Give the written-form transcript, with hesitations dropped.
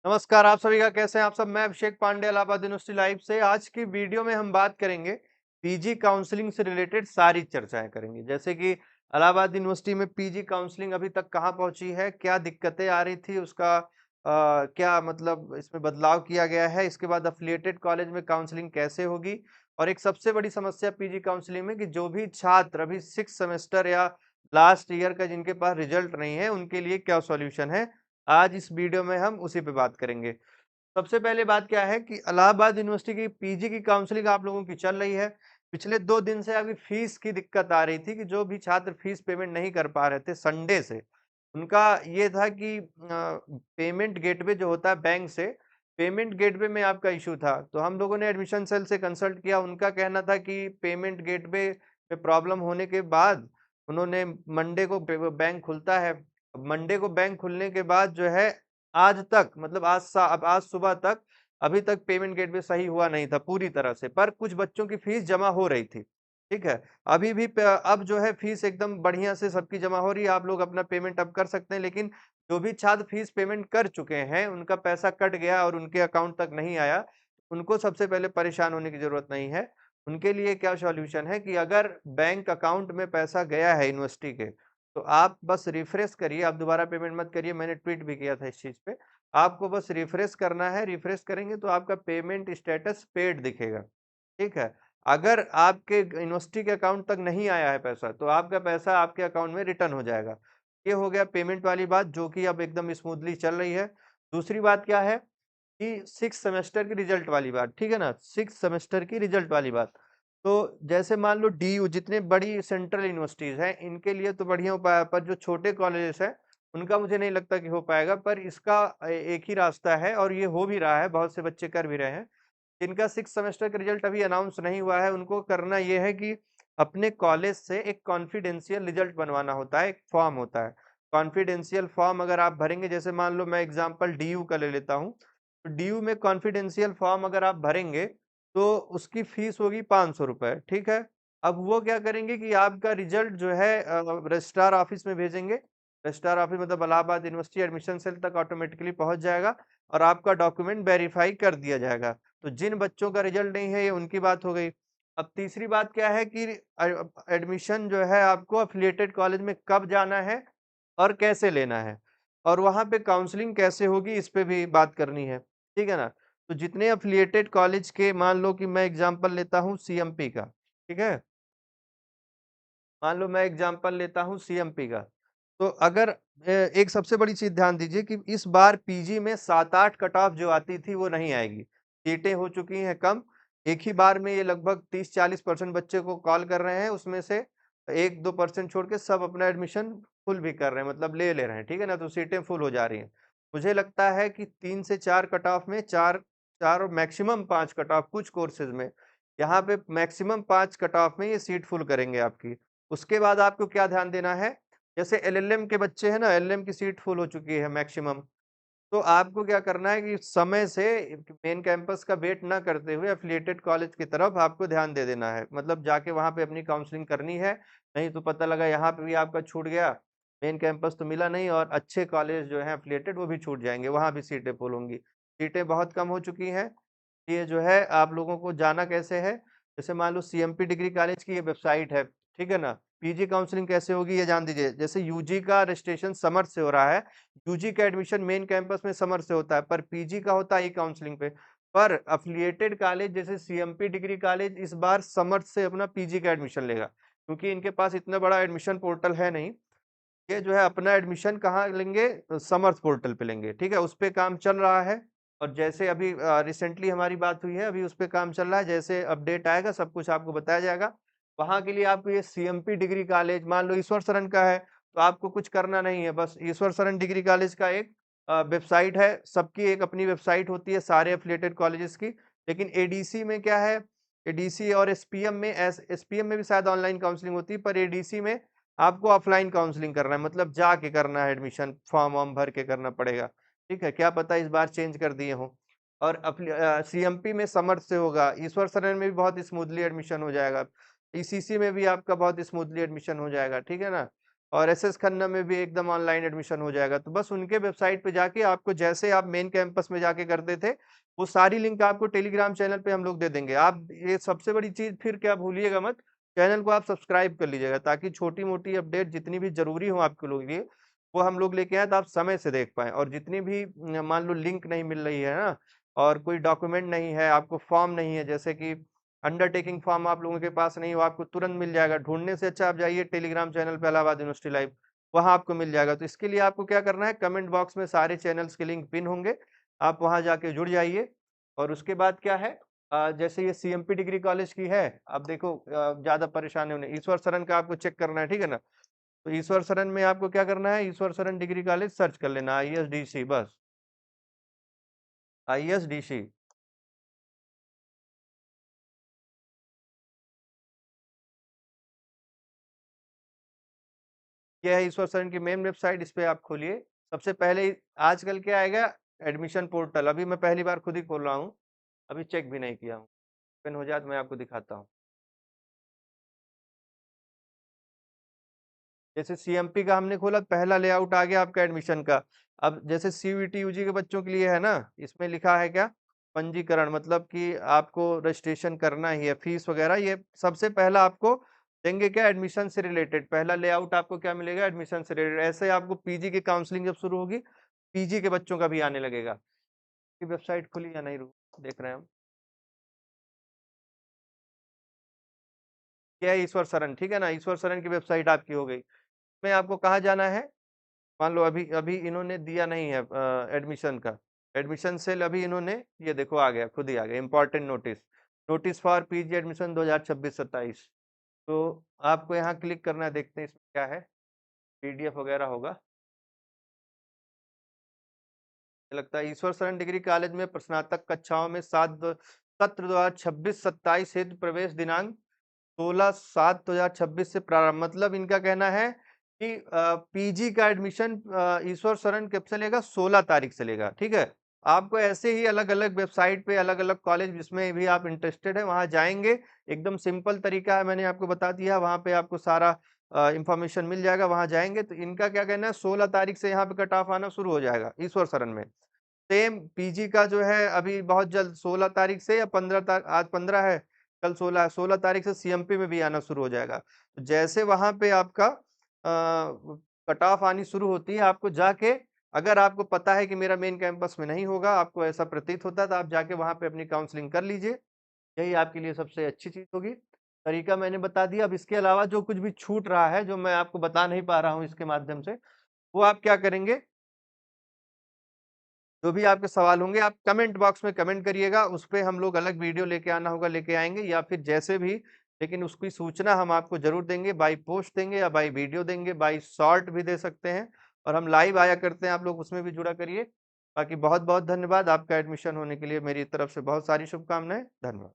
नमस्कार, आप सभी का कैसे हैं आप सब? मैं अभिषेक पांडे इलाहाबाद यूनिवर्सिटी लाइव से। आज की वीडियो में हम बात करेंगे पीजी काउंसलिंग से रिलेटेड सारी चर्चाएं करेंगे। जैसे कि इलाहाबाद यूनिवर्सिटी में पीजी काउंसलिंग अभी तक कहां पहुंची है, क्या दिक्कतें आ रही थी, उसका क्या मतलब इसमें बदलाव किया गया है, इसके बाद अफिलिएटेड कॉलेज में काउंसलिंग कैसे होगी, और एक सबसे बड़ी समस्या पीजी काउंसलिंग में कि जो भी छात्र अभी 6 सेमेस्टर या लास्ट ईयर का जिनके पास रिजल्ट नहीं है, उनके लिए क्या सॉल्यूशन है। आज इस वीडियो में हम उसी पे बात करेंगे। सबसे पहले बात क्या है कि इलाहाबाद यूनिवर्सिटी की पीजी की काउंसलिंग आप लोगों की चल रही है। पिछले 2 दिन से अभी फीस की दिक्कत आ रही थी कि जो भी छात्र फीस पेमेंट नहीं कर पा रहे थे संडे से, उनका ये था कि पेमेंट गेटवे जो होता है बैंक से, पेमेंट गेटवे में आपका इश्यू था। तो हम लोगों ने एडमिशन सेल से कंसल्ट किया, उनका कहना था कि पेमेंट गेटवे में प्रॉब्लम होने के बाद उन्होंने मंडे को बैंक खुलता है। मंडे को बैंक खुलने के बाद जो है आज तक मतलब अब आज सुबह तक अभी तक पेमेंट गेटवे सही हुआ नहीं था पूरी तरह से, पर कुछ बच्चों की फीस जमा हो रही थी। ठीक है, अभी भी अब जो है फीस एकदम बढ़िया से सबकी जमा हो रही है, आप लोग अपना पेमेंट अब कर सकते हैं। लेकिन जो भी छात्र फीस पेमेंट कर चुके हैं, उनका पैसा कट गया और उनके अकाउंट तक नहीं आया, उनको सबसे पहले परेशान होने की जरूरत नहीं है। उनके लिए क्या सॉल्यूशन है कि अगर बैंक अकाउंट में पैसा गया है यूनिवर्सिटी के, तो आप बस रिफ्रेश करिए, आप दोबारा पेमेंट मत करिए। मैंने ट्वीट भी किया था इस चीज पे। आपको बस रिफ्रेश करना है, रिफ्रेश करेंगे तो आपका पेमेंट स्टेटस पेड दिखेगा। ठीक है, अगर आपके यूनिवर्सिटी के अकाउंट तक नहीं आया है पैसा, तो आपका पैसा आपके अकाउंट में रिटर्न हो जाएगा। ये हो गया पेमेंट वाली बात, जो कि अब एकदम स्मूथली चल रही है। दूसरी बात क्या है कि 6 सेमेस्टर की रिजल्ट वाली बात, ठीक है ना, 6 सेमेस्टर की रिजल्ट वाली बात। तो जैसे मान लो डीयू जितने बड़ी सेंट्रल यूनिवर्सिटीज हैं, इनके लिए तो बढ़िया उपाय है, पर जो छोटे कॉलेजेस हैं उनका मुझे नहीं लगता कि हो पाएगा। पर इसका एक ही रास्ता है, और ये हो भी रहा है, बहुत से बच्चे कर भी रहे हैं। जिनका 6 सेमेस्टर का रिजल्ट अभी अनाउंस नहीं हुआ है, उनको करना ये है कि अपने कॉलेज से एक कॉन्फिडेंशियल रिजल्ट बनवाना होता है, एक फॉर्म होता है। कॉन्फिडेंशियल फॉर्म अगर आप भरेंगे, जैसे मान लो मैं एग्जांपल डीयू का ले लेता हूँ, तो डीयू में कॉन्फिडेंशियल फॉर्म अगर आप भरेंगे, तो उसकी फीस होगी 500 रुपए। ठीक है, अब वो क्या करेंगे कि आपका रिजल्ट जो है रजिस्ट्रार ऑफिस में भेजेंगे। रजिस्ट्रार ऑफिस मतलब इलाहाबाद यूनिवर्सिटी एडमिशन सेल तक ऑटोमेटिकली पहुंच जाएगा, और आपका डॉक्यूमेंट वेरीफाई कर दिया जाएगा। तो जिन बच्चों का रिजल्ट नहीं है, ये उनकी बात हो गई। अब तीसरी बात क्या है कि एडमिशन जो है आपको अफिलिएटेड कॉलेज में कब जाना है और कैसे लेना है, और वहां पे काउंसलिंग कैसे होगी, इस पे भी बात करनी है। ठीक है ना। तो जितने अफिलिएटेड कॉलेज के, मान लो कि मैं एग्जांपल लेता हूँ सीएमपी का। ठीक है, मान लो मैं एग्जांपल लेता हूँ सीएमपी का। तो अगर एक सबसे बड़ी चीज ध्यान दीजिए कि इस बार पीजी में 7-8 कट ऑफ जो आती थी वो नहीं आएगी। सीटें हो चुकी हैं कम। एक ही बार में ये लगभग 30-40% बच्चे को कॉल कर रहे हैं, उसमें से 1-2% छोड़ के सब अपना एडमिशन फुल भी कर रहे हैं, मतलब ले ले रहे हैं। ठीक है ना, तो सीटें फुल हो जा रही हैं। मुझे लगता है कि 3 से 4 कट ऑफ में, चार चार और मैक्सिमम 5 कट ऑफ कुछ कोर्सेज में, यहाँ पे मैक्सिमम 5 कट ऑफ में ये सीट फुल करेंगे आपकी। उसके बाद आपको क्या ध्यान देना है, जैसे एलएलएम के बच्चे हैं ना, एलएलएम की सीट फुल हो चुकी है मैक्सिमम। तो आपको क्या करना है कि समय से मेन कैंपस का वेट ना करते हुए एफिलिएटेड कॉलेज की तरफ आपको ध्यान दे देना है, मतलब जाके वहां पे अपनी काउंसलिंग करनी है। नहीं तो पता लगा यहाँ पे भी आपका छूट गया, मेन कैंपस तो मिला नहीं, और अच्छे कॉलेज जो है एफिलिएटेड वो भी छूट जाएंगे, वहां भी सीटें फुल होंगी। सीटें बहुत कम हो चुकी हैं। ये जो है आप लोगों को जाना कैसे है, जैसे मान लो सीएमपी डिग्री कॉलेज की ये वेबसाइट है। ठीक है ना, पीजी काउंसलिंग कैसे होगी ये जान दीजिए। जैसे यूजी का रजिस्ट्रेशन समर से हो रहा है, यूजी का एडमिशन मेन कैंपस में समर से होता है, पर पीजी का होता है ई काउंसलिंग पे। पर अफिलिएटेड कॉलेज जैसे सीएमपी डिग्री कॉलेज इस बार समर से अपना पीजी का एडमिशन लेगा, क्योंकि इनके पास इतना बड़ा एडमिशन पोर्टल है नहीं। ये जो है अपना एडमिशन कहाँ लेंगे, समर्थ पोर्टल पे लेंगे। ठीक है, उस पे काम चल रहा है। और जैसे अभी रिसेंटली हमारी बात हुई है, अभी उस पे काम चल रहा है, जैसे अपडेट आएगा सब कुछ आपको बताया जाएगा। वहां के लिए आपको ये सीएमपी डिग्री कॉलेज, मान लो ईश्वर शरण का है, तो आपको कुछ करना नहीं है, बस ईश्वर शरण डिग्री कॉलेज का एक वेबसाइट है, सबकी एक अपनी वेबसाइट होती है सारे एफिलिएटेड कॉलेजेस की। लेकिन एडीसी में क्या है, एडीसी और एसपीएम में, एसपीएम में भी शायद ऑनलाइन काउंसलिंग होती है, पर एडीसी में आपको ऑफलाइन काउंसलिंग करना है, मतलब जाके करना है, एडमिशन फॉर्म वॉर्म भर के करना पड़ेगा। ठीक है, क्या पता इस बार चेंज कर दिए हो। और सीएमपी में समर्थ से होगा, ईश्वर शरण में भी बहुत स्मूथली एडमिशन हो जाएगा, ईसीसी में भी आपका बहुत स्मूथली एडमिशन हो जाएगा। ठीक है ना। और एसएस खन्ना में भी एकदम ऑनलाइन एडमिशन हो जाएगा। तो बस उनके वेबसाइट पे जाके आपको जैसे आप मेन कैंपस में जाके करते थे, वो सारी लिंक आपको टेलीग्राम चैनल पे हम लोग दे देंगे। आप ये सबसे बड़ी चीज़ फिर क्या भूलिएगा मत, चैनल को आप सब्सक्राइब कर लीजिएगा ताकि छोटी-मोटी अपडेट जितनी भी ज़रूरी हो आपके लोगों के लिए, वो हम लोग लेके आएँ तो आप समय से देख पाएँ। और जितनी भी मान लो लिंक नहीं मिल रही है ना, और कोई डॉक्यूमेंट नहीं है, आपको फॉर्म नहीं है, जैसे कि अंडरटेकिंग फॉर्म आप लोगों के पास नहीं हो, आपको तुरंत मिल जाएगा। ढूँढने से अच्छा आप जाइए टेलीग्राम चैनल पे इलाहाबाद यूनिवर्सिटी लाइव, वहाँ आपको मिल जाएगा। तो इसके लिए आपको क्या करना है, कमेंट बॉक्स में सारे चैनल्स के लिंक पिन होंगे, आप वहाँ जाके जुड़ जाइए। और उसके बाद क्या है, जैसे ये सीएमपी डिग्री कॉलेज की है, अब देखो ज़्यादा परेशानी होने, ईश्वर सरन का आपको चेक करना है, ठीक है ना? तो ईश्वर सरन में आपको क्या करना है, ईश्वर सरन डिग्री कॉलेज सर्च कर लेना, आईएसडीसी, बस आईएसडीसी। ये है ईश्वर सरन की मेन वेबसाइट, इस पे आप खोलिए। सबसे पहले आजकल क्या आएगा, एडमिशन पोर्टल, अभी मैं पहली बार खुद ही खोल रहा हूँ, अभी चेक भी नहीं किया हूँ। ओपन हो जाए तो मैं आपको दिखाता हूँ। जैसे सीएमपी का हमने खोला, पहला लेआउट आ गया आपका एडमिशन का। अब जैसे सीयूईटी यूजी के बच्चों के लिए है ना, इसमें लिखा है क्या, पंजीकरण, मतलब कि आपको रजिस्ट्रेशन करना ही है, फीस वगैरह ये सबसे पहला आपको देंगे क्या, एडमिशन से रिलेटेड पहला लेआउट आपको क्या मिलेगा, एडमिशन से रिलेटेड। ऐसे आपको पीजी की काउंसलिंग जब शुरू होगी, पीजी के बच्चों का भी आने लगेगा। की वेबसाइट खुली या नहीं, देख रहे हैं हम। क्या है, ईश्वर सरन, ठीक है ना, ईश्वर सरन की वेबसाइट आपकी हो गई। में आपको कहाँ जाना है, मान लो अभी अभी इन्होंने दिया नहीं है एडमिशन का, एडमिशन सेल अभी इन्होंने, ये देखो आ गया, खुद ही आ गया, important notice, notice for PG admission 2026-27। तो आपको यहाँ क्लिक करना है, देखते हैं इसमें क्या है, पीडीएफ वगैरह होगा। लगता है ईश्वर शरण डिग्री कॉलेज में स्नातक कक्षाओं में सत्र 2026-27 हेतु प्रवेश दिनांक 16/7/2026 से प्रारंभ, मतलब इनका कहना है कि पीजी का एडमिशन ईश्वर शरण कब से लेगा, 16 तारीख से लेगा, ठीक है। आपको ऐसे ही अलग अलग वेबसाइट पे अलग अलग कॉलेज जिसमें भी आप इंटरेस्टेड है वहां जाएंगे, एकदम सिंपल तरीका है, मैंने आपको बता दिया, वहां पे आपको सारा इंफॉर्मेशन मिल जाएगा। वहां जाएंगे तो इनका क्या कहना है, 16 तारीख से यहाँ पे कट ऑफ आना शुरू हो जाएगा ईश्वर शरण में। सेम पीजी का जो है अभी बहुत जल्द 16 तारीख से या 15 तारीख, आज 15 है, कल 16 है, 16 तारीख से सीएमपी में भी आना शुरू हो जाएगा। तो जैसे वहां पे आपका कट ऑफ आनी शुरू होती है, आपको जाके, अगर आपको पता है कि मेरा मेन कैंपस में नहीं होगा, आपको ऐसा प्रतीत होता है, तो आप जाके वहां पे अपनी काउंसलिंग कर लीजिए, यही आपके लिए सबसे अच्छी चीज होगी। तरीका मैंने बता दिया। अब इसके अलावा जो कुछ भी छूट रहा है, जो मैं आपको बता नहीं पा रहा हूँ इसके माध्यम से, वो आप क्या करेंगे, जो भी आपके सवाल होंगे आप कमेंट बॉक्स में कमेंट करिएगा, उस पे हम लोग अलग वीडियो लेके आना होगा लेके आएंगे, या फिर जैसे भी, लेकिन उसकी सूचना हम आपको जरूर देंगे, बाई पोस्ट देंगे या बाई वीडियो देंगे, बाई शॉर्ट भी दे सकते हैं, और हम लाइव आया करते हैं, आप लोग उसमें भी जुड़ा करिए। बाकी बहुत बहुत धन्यवाद, आपका एडमिशन होने के लिए मेरी तरफ से बहुत सारी शुभकामनाएं, धन्यवाद।